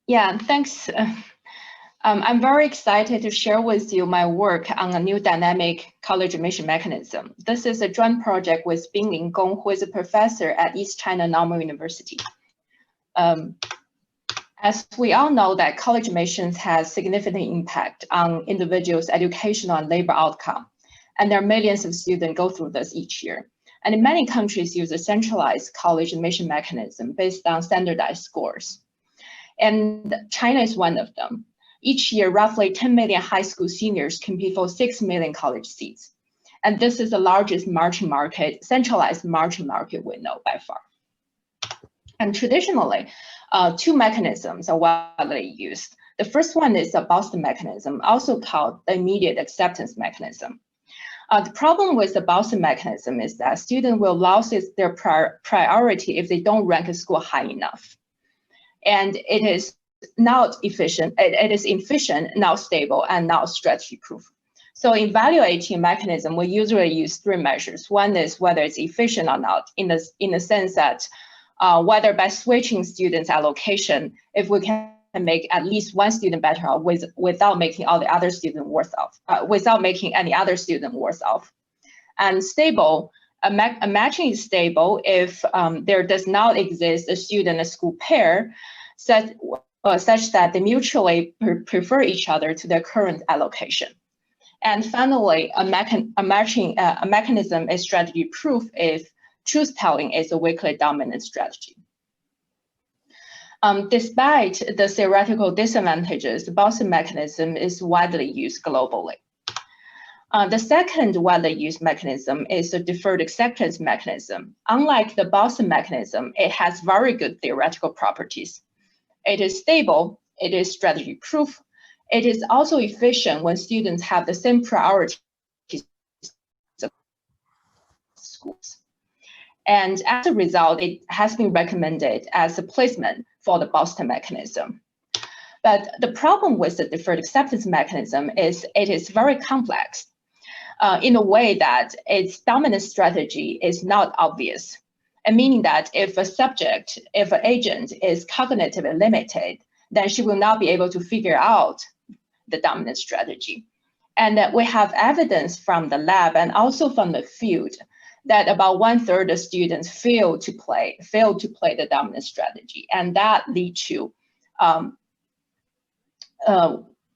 Yeah, thanks. I'm very excited to share with you my work on a new dynamic college admission mechanism. This is a joint project with Bingling Gong, who is a professor at East China Normal University. As we all know that college admissions has significant impact on individuals' educational and labor outcome. And there are millions of students go through this each year. And in many countries use a centralized college admission mechanism based on standardized scores. And China is one of them. Each year, roughly 10 million high school seniors compete for 6 million college seats. And this is the largest marching market, centralized marching market we know by far. And traditionally, two mechanisms are widely used. The first one is the Boston mechanism, also called the immediate acceptance mechanism. The problem with the Boston mechanism is that students will lose their priority if they don't rank a school high enough. And it is not efficient, it is inefficient, not stable, and not strategy proof. So in evaluating mechanism, we usually use three measures. One is whether it's efficient or not, in the sense that whether by switching students' allocation, if we can make at least one student better off without making all the other students worse off, without making any other student worse off. And stable, a matching is stable if there does not exist a student-school pair such that they mutually prefer each other to their current allocation. And finally, a mechanism is strategy proof if truth-telling is a weakly dominant strategy. Despite the theoretical disadvantages, the Boston mechanism is widely used globally. The second widely used mechanism is the deferred acceptance mechanism. Unlike the Boston mechanism, it has very good theoretical properties. It is stable, it is strategy proof, it is also efficient when students have the same priorities as schools. And as a result, it has been recommended as a placement for the Boston mechanism. But the problem with the deferred acceptance mechanism is it is very complex in a way that its dominant strategy is not obvious. And meaning that if an agent is cognitively limited, then she will not be able to figure out the dominant strategy. And we have evidence from the lab and also from the field that about 1/3 of students fail to play the dominant strategy, and that leads to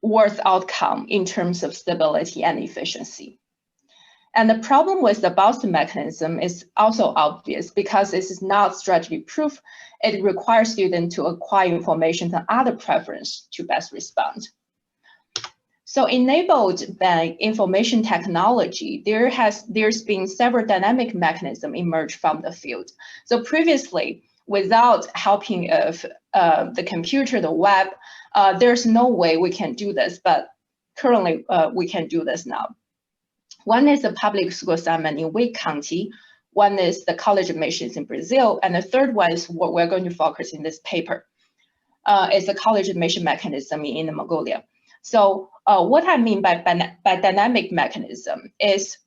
worse outcome in terms of stability and efficiency. And the problem with the Boston mechanism is also obvious because this is not strategy proof. It requires students to acquire information and other preference to best respond. So enabled by information technology, there's been several dynamic mechanisms emerge from the field. So previously, without helping of the computer, the web, there's no way we can do this, but currently we can do this now. One is the public school assignment in Wake County, one is the college admissions in Brazil, and the third one is what we're going to focus in this paper. It's a college admission mechanism in Mongolia. So what I mean by dynamic mechanism is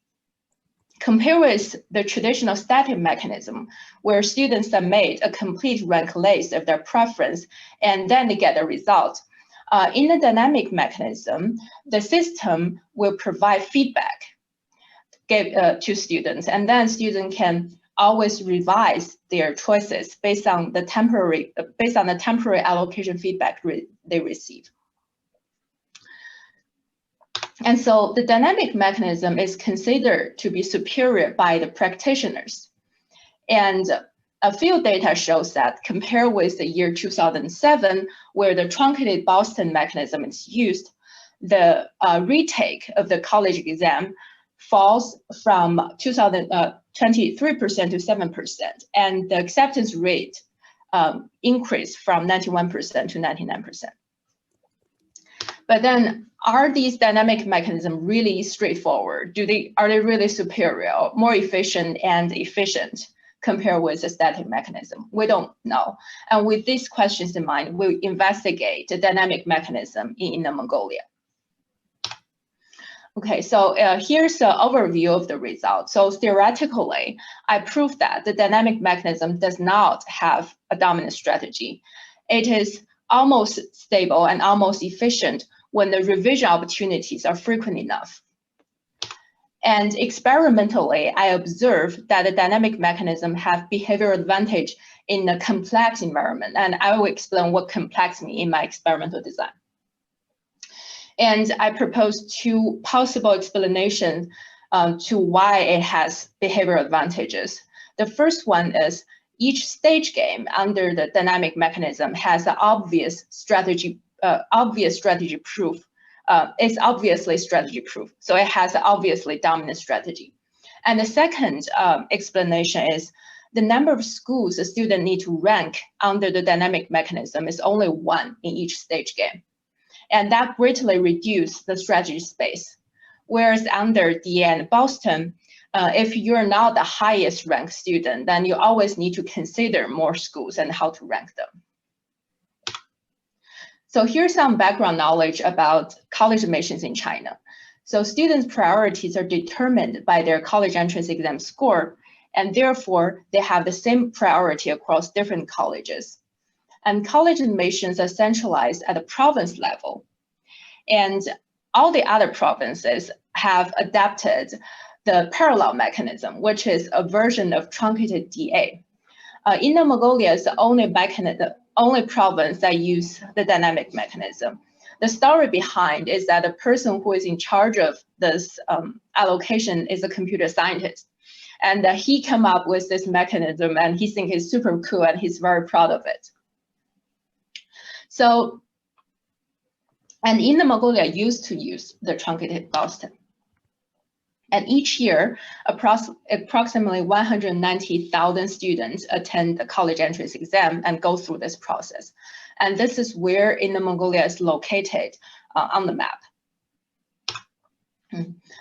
compare with the traditional static mechanism where students submit a complete rank list of their preference and then they get a result. In the dynamic mechanism, the system will provide feedback to students, and then students can always revise their choices based on the temporary allocation feedback they receive. And so the dynamic mechanism is considered to be superior by the practitioners. And a field data shows that compared with the year 2007, where the truncated Boston mechanism is used, the retake of the college exam falls from 23% to 7%, and the acceptance rate increased from 91% to 99%. But then, are these dynamic mechanisms really straightforward? Are they really superior, more efficient and efficient compared with the static mechanism? We don't know. And with these questions in mind, we'll investigate the dynamic mechanism in Mongolia. Okay, so here's an overview of the results. So theoretically, I proved that the dynamic mechanism does not have a dominant strategy. It is almost stable and almost efficient when the revision opportunities are frequent enough. And experimentally, I observed that the dynamic mechanism have behavioral advantage in a complex environment. And I will explain what complex means in my experimental design. And I propose two possible explanations to why it has behavioral advantages. The first one is each stage game under the dynamic mechanism has an obvious strategy proof. It's obviously strategy proof, so it has an obviously dominant strategy. And the second explanation is the number of schools a student need to rank under the dynamic mechanism is only one in each stage game. And that greatly reduces the strategy space. Whereas under DA and Boston, if you're not the highest ranked student, then you always need to consider more schools and how to rank them. So here's some background knowledge about college admissions in China. So students' priorities are determined by their college entrance exam score, and therefore they have the same priority across different colleges. And college admissions are centralized at the province level. And all the other provinces have adapted the parallel mechanism, which is a version of truncated DA. Inner Mongolia is the only province that uses the dynamic mechanism. The story behind is that the person who is in charge of this allocation is a computer scientist. And he came up with this mechanism and he thinks it's super cool and he's very proud of it. So, and Inner Mongolia used to use the truncated Boston. And each year, approximately 190,000 students attend the college entrance exam and go through this process. And this is where Inner Mongolia is located on the map.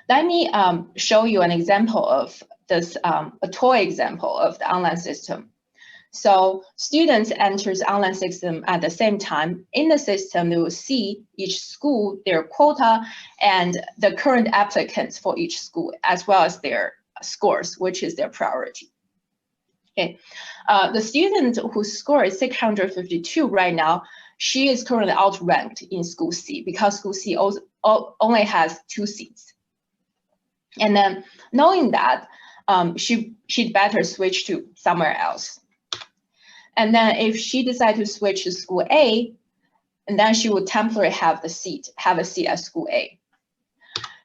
Let me show you an example of this, a toy example of the online system. So students enter the online system at the same time. In the system, they will see each school, their quota, and the current applicants for each school, as well as their scores, which is their priority. Okay, the student whose score is 652 right now, she is currently outranked in school C because school C only has 2 seats. And then knowing that, she'd better switch to somewhere else. And then if she decides to switch to school A, and then she would temporarily have a seat at school A.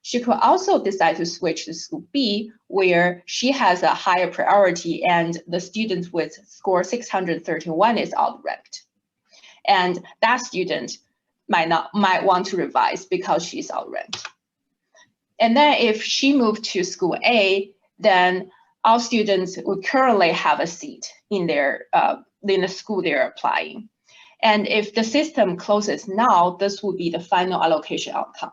She could also decide to switch to school B, where she has a higher priority and the student with score 631 is outranked. And that student might want to revise because she's outranked. And then if she moved to school A, then all students would currently have a seat in the school they're applying. And if the system closes now, this will be the final allocation outcome.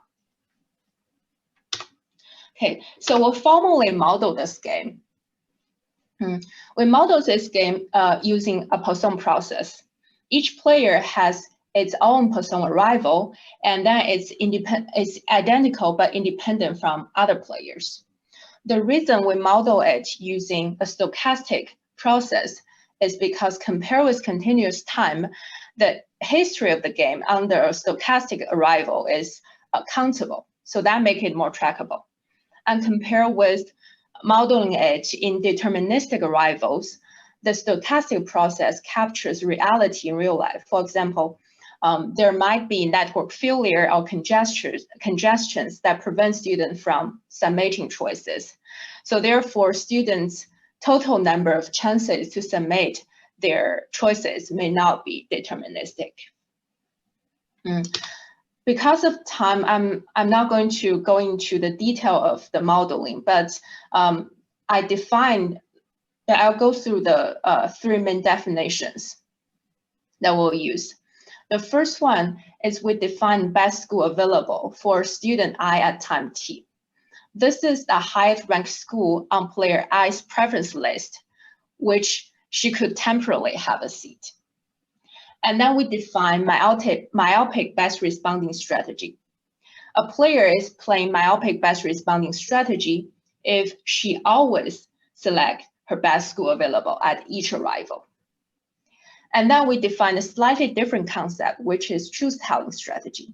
Okay, so we'll formally model this game. We model this game using a Poisson process. Each player has its own Poisson arrival, and then it's identical but independent from other players. The reason we model it using a stochastic process is because compared with continuous time, the history of the game under a stochastic arrival is countable. So that makes it more trackable. And compared with modeling it in deterministic arrivals, the stochastic process captures reality in real life. For example, there might be network failure or congestions that prevent students from submitting choices. So therefore, students' total number of chances to submit their choices may not be deterministic. Because of time, I'm not going to go into the detail of the modeling, but I'll go through the 3 main definitions that we'll use. The first one is we define best school available for student I at time t. This is the highest ranked school on player I's preference list, which she could temporarily have a seat. And then we define myopic best responding strategy. A player is playing myopic best responding strategy if she always selects her best school available at each arrival. And then we define a slightly different concept, which is truth-telling strategy.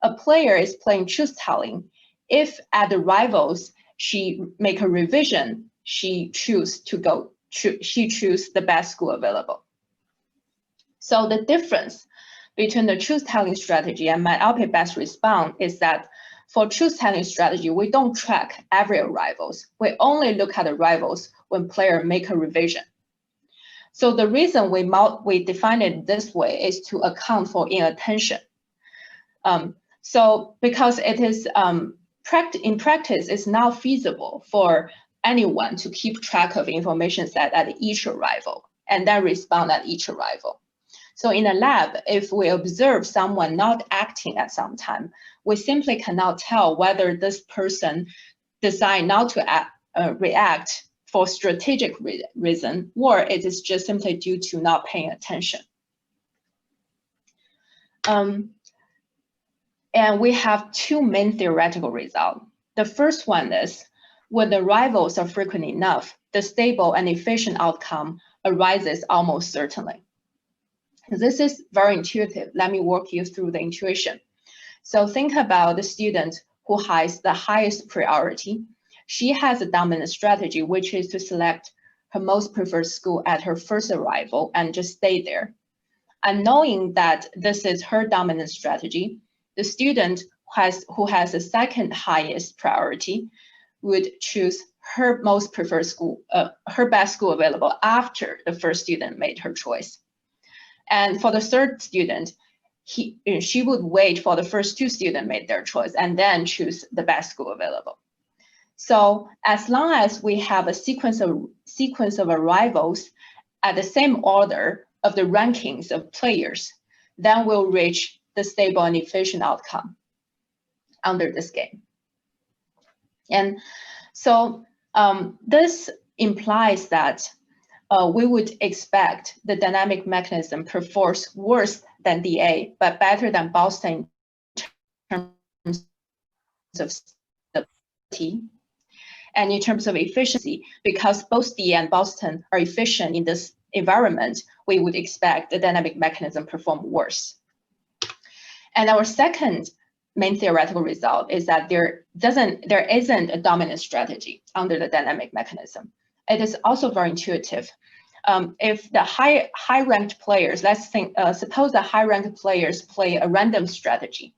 A player is playing truth-telling if at the rivals she make a revision, she choose the best school available. So the difference between the truth-telling strategy and myopic best response is that for truth-telling strategy, we don't track every arrivals. We only look at the arrivals when player make a revision. So the reason we define it this way is to account for inattention. So because it is in practice, it's not feasible for anyone to keep track of information set at each arrival and then respond at each arrival. So in a lab, if we observe someone not acting at some time, we simply cannot tell whether this person decide not to react for strategic reason, or it is just simply due to not paying attention. And we have two main theoretical results. The first one is, when the rivals are frequent enough, the stable and efficient outcome arises almost certainly. This is very intuitive. Let me walk you through the intuition. So think about the student who has the highest priority. She has a dominant strategy, which is to select her most preferred school at her first arrival and just stay there. And knowing that this is her dominant strategy, the student who has the second highest priority would choose her most preferred school, her best school available after the first student made her choice. And for the third student, she would wait for the first two students made their choice and then choose the best school available. So as long as we have a sequence of arrivals at the same order of the rankings of players, then we'll reach the stable and efficient outcome under this game. And so this implies that we would expect the dynamic mechanism performs worse than DA, but better than Boston in terms of stability. And in terms of efficiency, because both DA and Boston are efficient in this environment, we would expect the dynamic mechanism perform worse. And our second main theoretical result is that there isn't a dominant strategy under the dynamic mechanism. It is also very intuitive. If the high-ranked players, suppose the high-ranked players play a random strategy,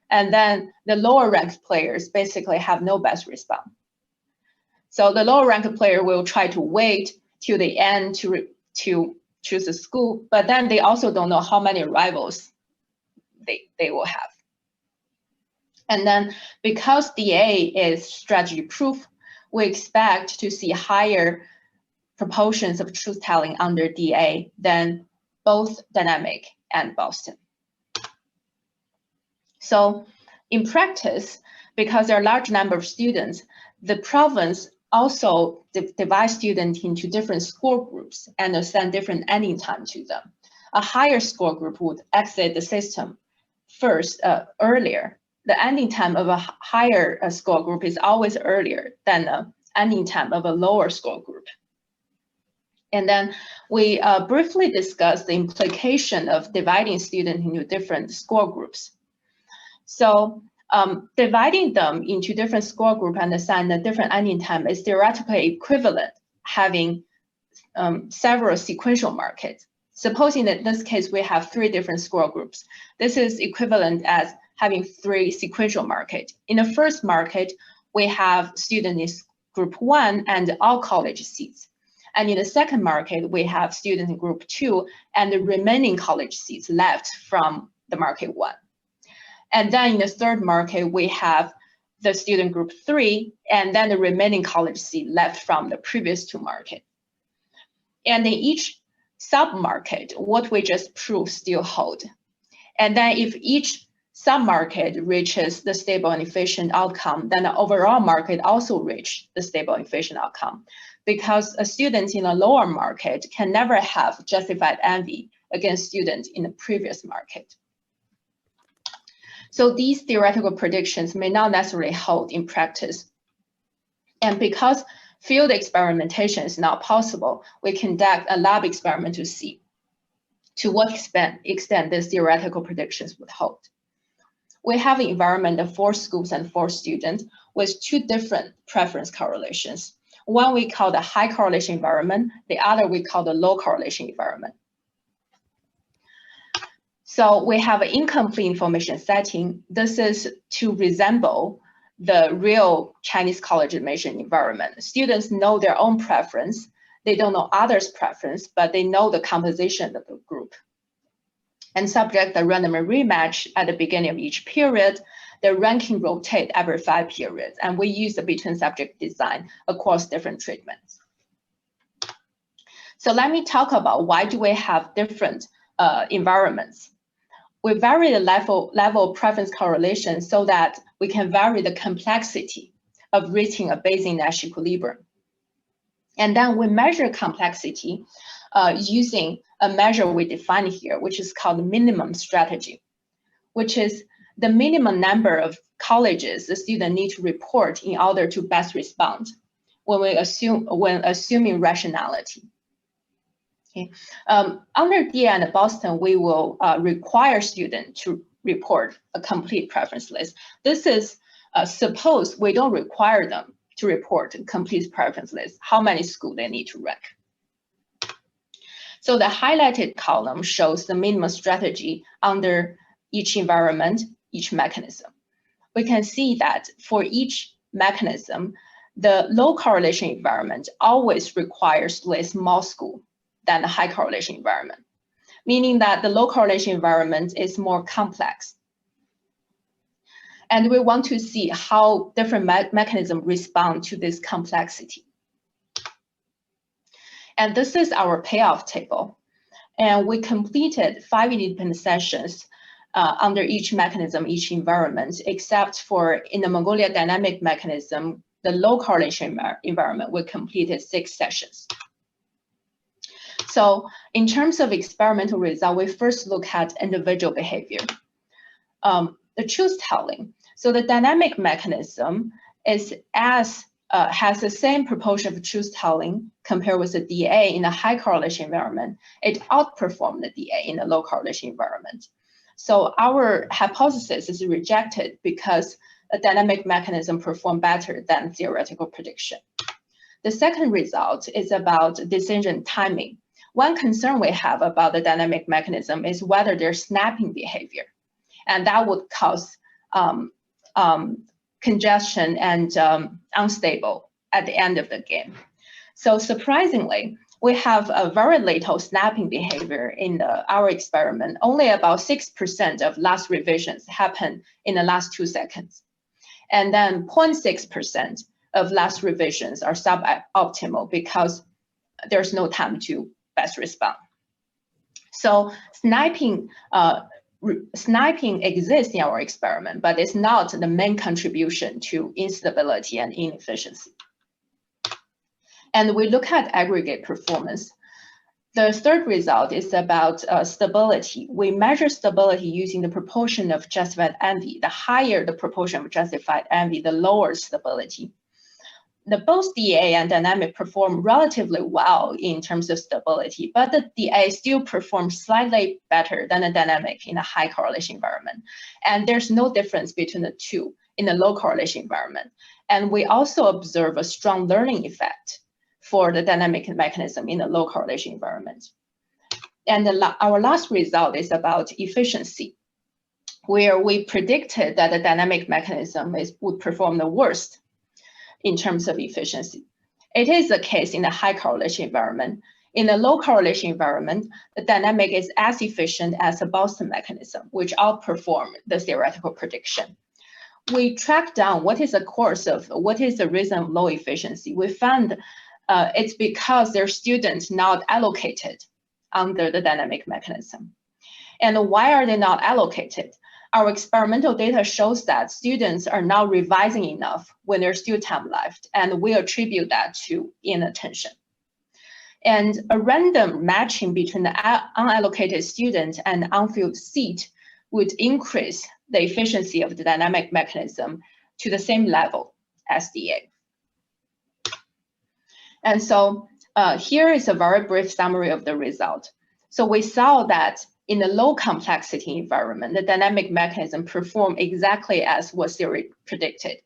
and then the lower-ranked players basically have no best response. So the lower-ranked player will try to wait till the end to choose a school, but then they also don't know how many rivals they will have. And then because DA is strategy proof, we expect to see higher proportions of truth-telling under DA than both dynamic and Boston. So in practice, because there are a large number of students, the province also divides students into different score groups and assign different ending time to them. A higher score group would exit the system first, earlier. The ending time of a higher score group is always earlier than the ending time of a lower score group. And then we briefly discussed the implication of dividing students into different score groups. So dividing them into different score groups and assign a different ending time is theoretically equivalent having several sequential markets. Supposing that in this case we have 3 different score groups, this is equivalent as having 3 sequential markets. In the first market, we have students in group 1 and all college seats. And in the second market, we have students in group 2 and the remaining college seats left from the market 1. And then in the third market, we have the student group 3 and then the remaining college seat left from the previous 2 markets. And in each sub-market, what we just proved still hold. And then if each sub-market reaches the stable and efficient outcome, then the overall market also reach the stable and efficient outcome, because a student in a lower market can never have justified envy against students in the previous market. So these theoretical predictions may not necessarily hold in practice. And because field experimentation is not possible, we conduct a lab experiment to see. to what extent these theoretical predictions would hold. We have an environment of 4 schools and 4 students with 2 different preference correlations. One we call the high correlation environment, the other we call the low correlation environment. So we have an incomplete information setting. This is to resemble the real Chinese college admission environment. Students know their own preference. They don't know others' preference, but they know the composition of the group. And subject the random rematch at the beginning of each period. The ranking rotate every 5 periods, and we use the between subject design across different treatments. So let me talk about why do we have different environments. We vary the level of preference correlation so that we can vary the complexity of reaching a Bayesian-Nash equilibrium. And then we measure complexity using a measure we define here, which is called the minimum strategy, which is the minimum number of colleges the student need to report in order to best respond when assuming rationality. Okay. Under DA and Boston, we will require students to report a complete preference list. This is suppose we don't require them to report a complete preference list, how many schools they need to rank. So the highlighted column shows the minimum strategy under each environment, each mechanism. We can see that for each mechanism, the low correlation environment always requires less small school than the high correlation environment, meaning that the low correlation environment is more complex. And we want to see how different mechanisms respond to this complexity. And this is our payoff table. And we completed 5 independent sessions under each mechanism, each environment, except for in the Mongolia dynamic mechanism, the low correlation environment, we completed 6 sessions. So in terms of experimental result, we first look at individual behavior. The truth telling. So the dynamic mechanism is has the same proportion of truth telling compared with the DA in a high correlation environment. It outperformed the DA in a low correlation environment. So our hypothesis is rejected because a dynamic mechanism performed better than theoretical prediction. The second result is about decision timing. One concern we have about the dynamic mechanism is whether there's snapping behavior, and that would cause congestion and unstable at the end of the game. So surprisingly, we have a very little snapping behavior in our experiment. Only about 6% of last revisions happen in the last 2 seconds. And then 0.6% of last revisions are suboptimal because there's no time to best respond. So sniping exists in our experiment, but it's not the main contribution to instability and inefficiency. And we look at aggregate performance. The third result is about stability. We measure stability using the proportion of justified envy. The higher the proportion of justified envy, the lower stability. Both DA and dynamic perform relatively well in terms of stability, but the DA still performs slightly better than the dynamic in a high correlation environment. And there's no difference between the two in the low correlation environment. And we also observe a strong learning effect for the dynamic mechanism in the low correlation environment. And our last result is about efficiency, where we predicted that the dynamic mechanism would perform the worst in terms of efficiency. It is the case in the high correlation environment. In the low correlation environment, the dynamic is as efficient as the Boston mechanism, which outperformed the theoretical prediction. We tracked down what is the reason of low efficiency. We found it's because their students not allocated under the dynamic mechanism. And why are they not allocated? Our experimental data shows that students are not revising enough when there's still time left, and we attribute that to inattention. And a random matching between the unallocated student and unfilled seat would increase the efficiency of the dynamic mechanism to the same level as DA. And so here is a very brief summary of the result. So we saw that in the low complexity environment, the dynamic mechanism performed exactly as was theory predicted.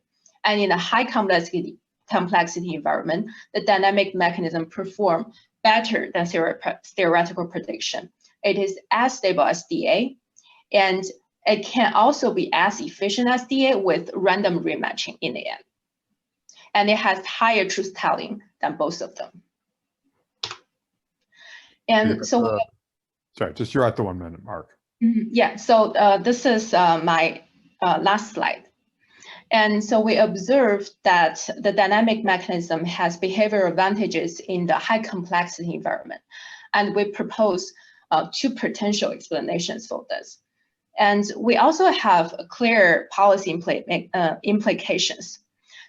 And in a high complexity environment, the dynamic mechanism performed better than theoretical prediction. It is as stable as DA, and it can also be as efficient as DA with random rematching in the end. And it has higher truth telling than both of them. And so, sorry, just you're at the 1 minute mark. Yeah, so this is my last slide. And so we observed that the dynamic mechanism has behavioral advantages in the high complexity environment. And we propose 2 potential explanations for this. And we also have clear policy implications.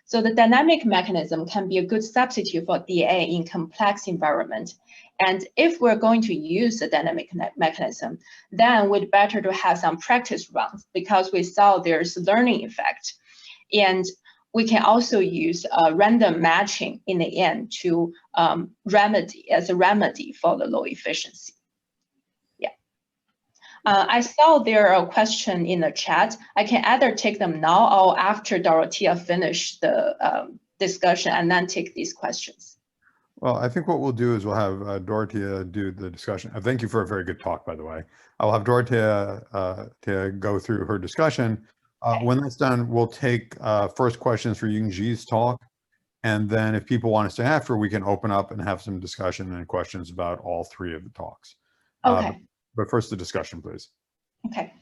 So the dynamic mechanism can be a good substitute for DA in complex environment. And if we're going to use the dynamic mechanism, then we'd better to have some practice runs because we saw there's learning effect. And we can also use random matching in the end to remedy for the low efficiency. Yeah. I saw there are a question in the chat. I can either take them now or after Dorothea finished the discussion and then take these questions. Well, I think what we'll do is we'll have Dorothea do the discussion. Thank you for a very good talk, by the way. I'll have Dorothea to go through her discussion. When that's done, we'll take first questions for Yingzhi's talk. And then if people want to stay after, we can open up and have some discussion and questions about all 3 of the talks. Okay. But first the discussion, please. Okay.